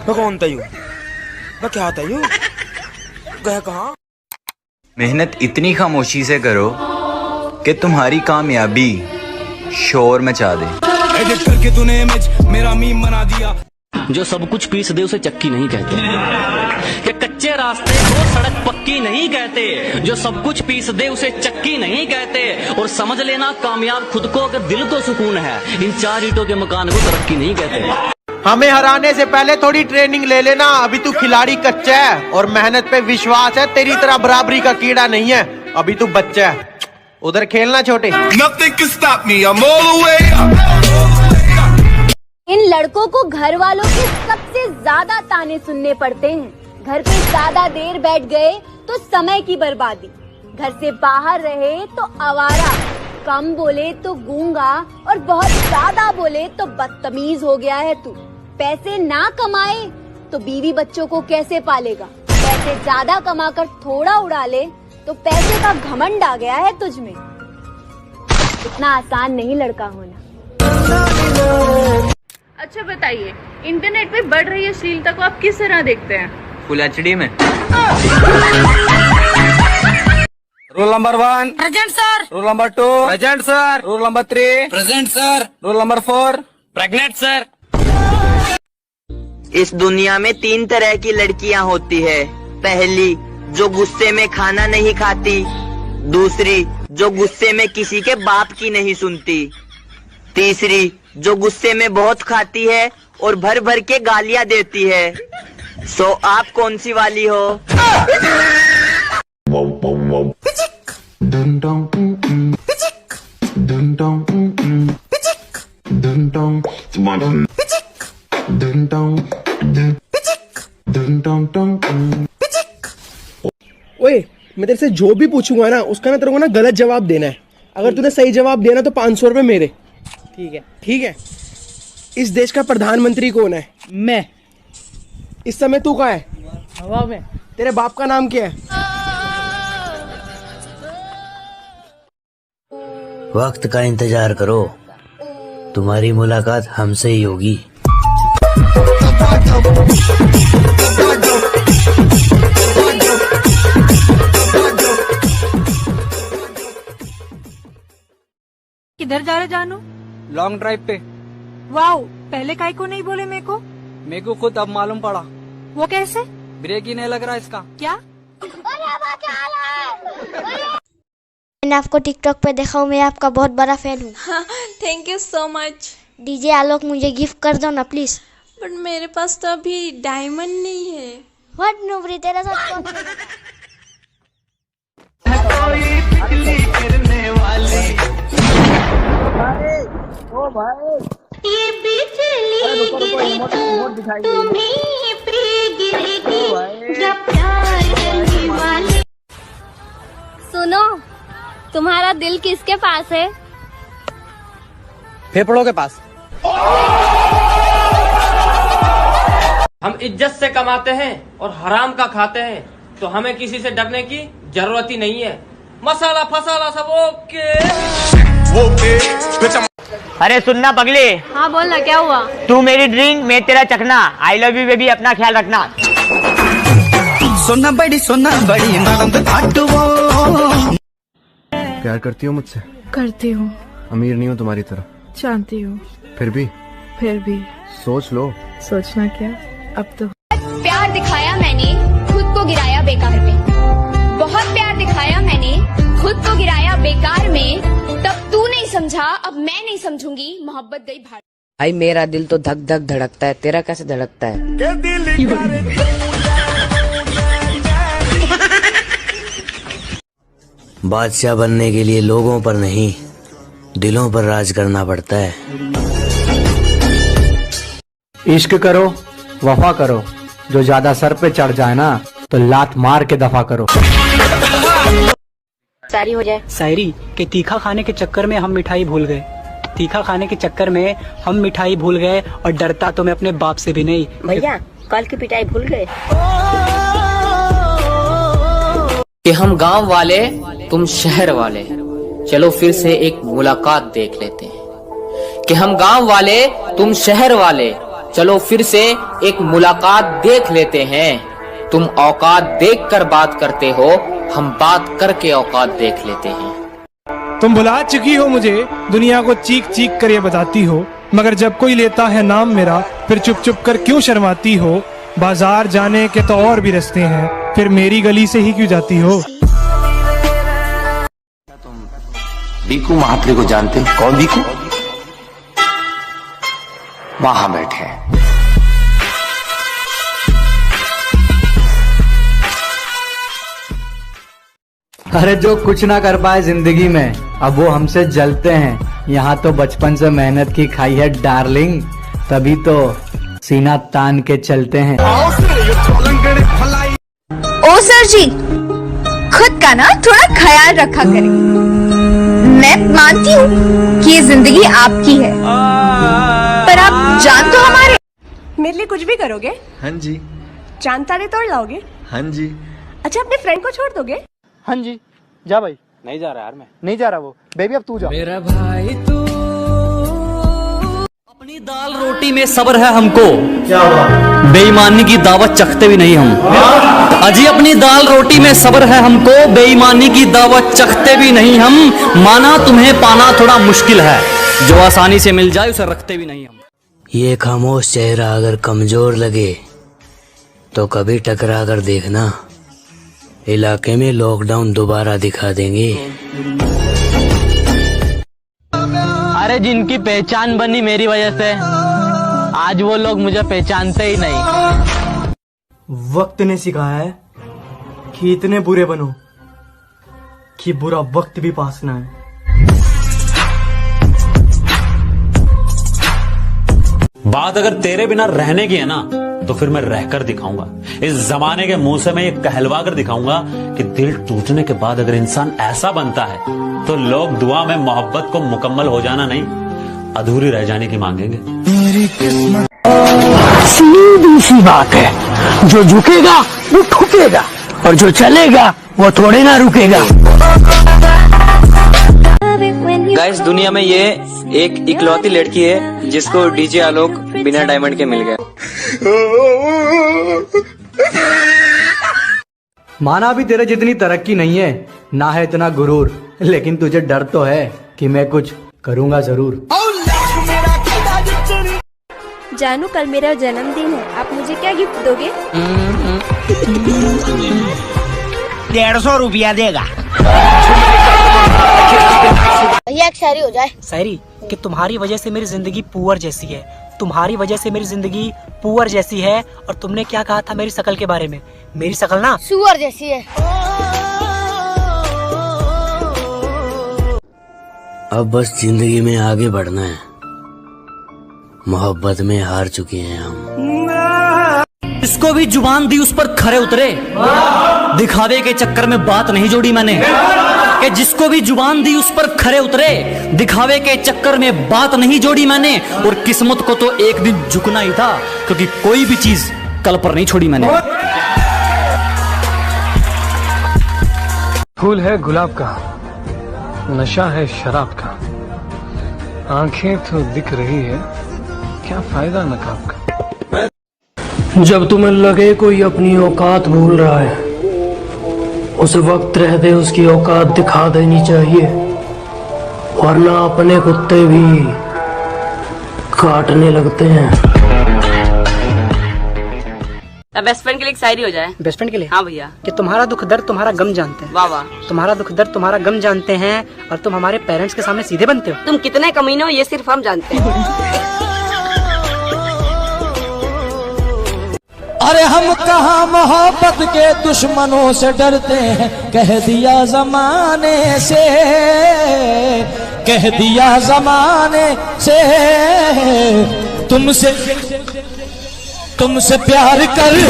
मैं कौन था यूं? मैं क्या था यूं? गया कहाँ? मेहनत इतनी खामोशी से करो कि तुम्हारी कामयाबी शोर मचा दे। एडिट करके तूने इमेज मेरा मीम बना दिया। जो सब कुछ पीस दे उसे चक्की नहीं कहते, कि कच्चे रास्ते को सड़क पक्की नहीं कहते। जो सब कुछ पीस दे उसे चक्की नहीं कहते। और समझ लेना कामयाब खुद को अगर दिल को सुकून है, इन 4 ईंटों के मकान को तरक्की नहीं कहते। हमें हराने से पहले थोड़ी ट्रेनिंग ले लेना। अभी तू खिलाड़ी कच्चा है और मेहनत पे विश्वास है। तेरी तरह बराबरी का कीड़ा नहीं है, अभी तू बच्चा है। उधर खेलना छोटे। Nothing can stop me, I'm all the way up. इन लड़कों को घर वालों के सबसे ज्यादा ताने सुनने पड़ते हैं। घर पे ज्यादा देर बैठ गए तो समय की बर्बादी, घर से बाहर रहे तो आवारा, कम बोले तो गूंगा और बहुत ज्यादा बोले तो बदतमीज हो गया है तू। पैसे ना कमाए तो बीवी बच्चों को कैसे पालेगा? पैसे ज्यादा कमाकर थोड़ा उड़ा ले तो पैसे का घमंड आ गया है तुझ में। इतना आसान नहीं लड़का होना। अच्छा बताइए, इंटरनेट पे बढ़ रही अश्लीलता को आप किस तरह देखते हैं? फुल एचडी में। Roll number 1 present sir. Roll number 2 present sir. Roll number 3 present sir. Roll number 4 pregnant sir. इस दुनिया में 3 तरह की लड़कियां होती है। पहली, जो गुस्से में खाना नहीं खाती। दूसरी, जो गुस्से में किसी के बाप की नहीं सुनती। तीसरी, जो गुस्से में बहुत खाती है और भर भर के गालियां देती है। सो आप कौन सी वाली हो? ओए, मैं तेरे से जो भी पूछूंगा ना उसका ना तेरे को ना गलत जवाब देना है। अगर तूने सही जवाब दिया ना तो 500 रुपए मेरे। ठीक है? ठीक है। इस देश का प्रधानमंत्री कौन है? मैं। इस समय तू कहाँ है? हवा में। तेरे बाप का नाम क्या है? वक्त का इंतजार करो, तुम्हारी मुलाकात हमसे ही होगी। किधर जा रहे जानू? लॉन्ग ड्राइव पे। वाओ, पहले काहे को नहीं बोले मेरे को? मेरे को खुद अब मालूम पड़ा। वो कैसे? ब्रेक ही नहीं लग रहा इसका। क्या? मैंने आपको टिकटॉक पे देखा हूँ, मैं आपका बहुत बड़ा फैन हूँ। Thank you so much. DJ Alok मुझे गिफ्ट कर दो ना प्लीज। बट मेरे पास तो अभी डायमंड नहीं है। व्हाट नोबरी, तेरा साथ कौन है? ये बिजली गिरी तो तुम्हीं पे गिरेगी जब प्यार करने वाले। सुनो, तुम्हारा दिल किसके पास है? फेफड़ों के पास। हम इज्जत से कमाते हैं और हराम का खाते हैं, तो हमें किसी से डरने की जरूरत ही नहीं है। मसाला फसाला सब ओके। अरे सुनना पगले। हाँ बोलना, क्या हुआ? तू मेरी ड्रिंक, मैं तेरा चखना। आई लव यू बेबी, अपना ख्याल रखना। सोना बड़ी नरम प्यार करती हो मुझसे? करती हूँ। अमीर नहीं हो तुम्हारी तरह, जानती हूँ, फिर भी सोच लो। सोचना क्या, अब तो। प्यार दिखाया मैंने, खुद को गिराया बेकार में। बहुत प्यार दिखाया मैंने, खुद को गिराया बेकार में। तब तू नहीं समझा, अब मैं नहीं समझूंगी, मोहब्बत गई भाड़। भाई मेरा दिल तो धक धक धड़कता है, तेरा कैसे धड़कता है? बादशाह बनने के लिए लोगों पर नहीं, दिलों पर राज करना पड़ता है। इश्क करो, वफा करो, जो ज्यादा सर पे चढ़ जाए ना तो लात मार के दफा करो। सारी हो जाए। शायरी के तीखा खाने के चक्कर में हम मिठाई भूल गए। तीखा खाने के चक्कर में हम मिठाई भूल गए, और डरता तो मैं अपने बाप से भी नहीं। भैया कल की पिटाई भूल गए। कि हम गांव वाले तुम शहर वाले, चलो फिर से एक मुलाकात देख लेते हैं। कि हम गांव वाले तुम शहर वाले, चलो फिर से एक मुलाकात देख लेते हैं। तुम औकात देख कर बात करते हो, हम बात करके औकात देख लेते हैं। तुम भुला चुकी हो मुझे, दुनिया को चीख चीख कर ये बताती हो, मगर जब कोई लेता है नाम मेरा फिर चुप चुप कर क्यों शर्माती हो। बाजार जाने के तो और भी रास्ते हैं, फिर मेरी गली से ही क्यों जाती हो। बीकू महात्रे को जानते हो? कौन बीकू? वहां बैठे हैं। अरे जो कुछ ना कर पाए जिंदगी में अब वो हमसे जलते हैं। यहाँ तो बचपन से मेहनत की खाई है डार्लिंग, तभी तो सीना तान के चलते हैं। ओ सर जी, खुद का ना थोड़ा ख्याल रखा करें। मैं मानती हूँ कि ये जिंदगी आपकी है, पर आप जान तो हमारे। मेरे लिए कुछ भी करोगे? हाँ जी। चांद तारे तोड़ लाओगे? हाँ जी। अच्छा, अपने फ्रेंड को छोड़ दोगे? हाँ जी। जा भाई। नहीं जा रहा यार, मैं नहीं जा रहा। वो बेबी अब तू जा। मेरा भाई तू अपनी दाल रोटी में सब्र है हमको, क्या बेईमानी की दावत चखते भी नहीं हम। अजी अपनी दाल रोटी में सब्र है हमको, बेईमानी की दावत चखते भी नहीं हम। माना तुम्हें पाना थोड़ा मुश्किल है, जो आसानी से मिल जाए उसे रखते भी नहीं हम। ये खामोश चेहरा अगर कमजोर लगे तो कभी टकरा कर देखना, इलाके में लॉकडाउन दोबारा दिखा देंगे। अरे जिनकी पहचान बनी मेरी वजह से, आज वो लोग मुझे पहचानते ही नहीं। वक्त ने सिखाया है कि इतने बुरे बनो कि बुरा वक्त भी पास ना है। बात अगर तेरे बिना रहने की है ना, तो फिर मैं रहकर दिखाऊंगा। इस जमाने के मुंह से मैं ये कहलवा कर दिखाऊंगा कि दिल टूटने के बाद अगर इंसान ऐसा बनता है तो लोग दुआ में मोहब्बत को मुकम्मल हो जाना नहीं, अधूरी रह जाने की मांगेंगे। सीधी सी बात है, जो झुकेगा वो ठुकेगा और जो चलेगा वो थोड़े ना रुकेगा। गाइस, दुनिया में ये एक इकलौती लड़की है जिसको डीजे आलोक बिना डायमंड के मिल गया। माना भी तेरे जितनी तरक्की नहीं है, ना है इतना गुरूर, लेकिन तुझे डर तो है कि मैं कुछ करूंगा जरूर। जानू, कल मेरा जन्मदिन है, आप मुझे क्या गिफ्ट दोगे? 150 रुपया देगा। भैया एक शायरी हो जाए। शायरी कि तुम्हारी वजह से मेरी जिंदगी पुअर जैसी है, तुम्हारी वजह से मेरी जिंदगी पुअर जैसी है। और तुमने क्या कहा था मेरी शकल के बारे में? मेरी शकल ना सुअर जैसी है। अब बस जिंदगी में आगे बढ़ना है, मोहब्बत में हार चुके हैं हम। इसको भी जुबान दी उस पर खरे उतरे, दिखावे के चक्कर में बात नहीं जोड़ी मैंने। कि जिसको भी जुबान दी उस पर खरे उतरे, दिखावे के चक्कर में बात नहीं जोड़ी मैंने। और किस्मत को तो एक दिन झुकना ही था, क्योंकि कोई भी चीज कल पर नहीं छोड़ी मैंने। फूल है गुलाब का, नशा है शराब का, आंखें तो दिख रही है, क्या फायदा नकाब का। जब तुम्हें लगे कोई अपनी औकात भूल रहा है, उस वक्त रहते उसकी औकात दिखा देनी चाहिए, वरना अपने कुत्ते भी काटने लगते हैं। बेस्ट फ्रेंड के लिए एक शायरी हो जाए। बेस्ट फ्रेंड के लिए? हाँ भैया। कि तुम्हारा दुख दर्द तुम्हारा गम जानते हैं। वाह वाह। तुम्हारा दुख दर्द तुम्हारा गम जानते हैं, और तुम हमारे पेरेंट्स के सामने सीधे बनते हो। तुम कितने कमीने हो ये सिर्फ हम जानते हैं। अरे हम कहाँ मोहब्बत के दुश्मनों से डरते हैं, कह दिया जमाने से, कह दिया जमाने से, तुमसे प्यार करते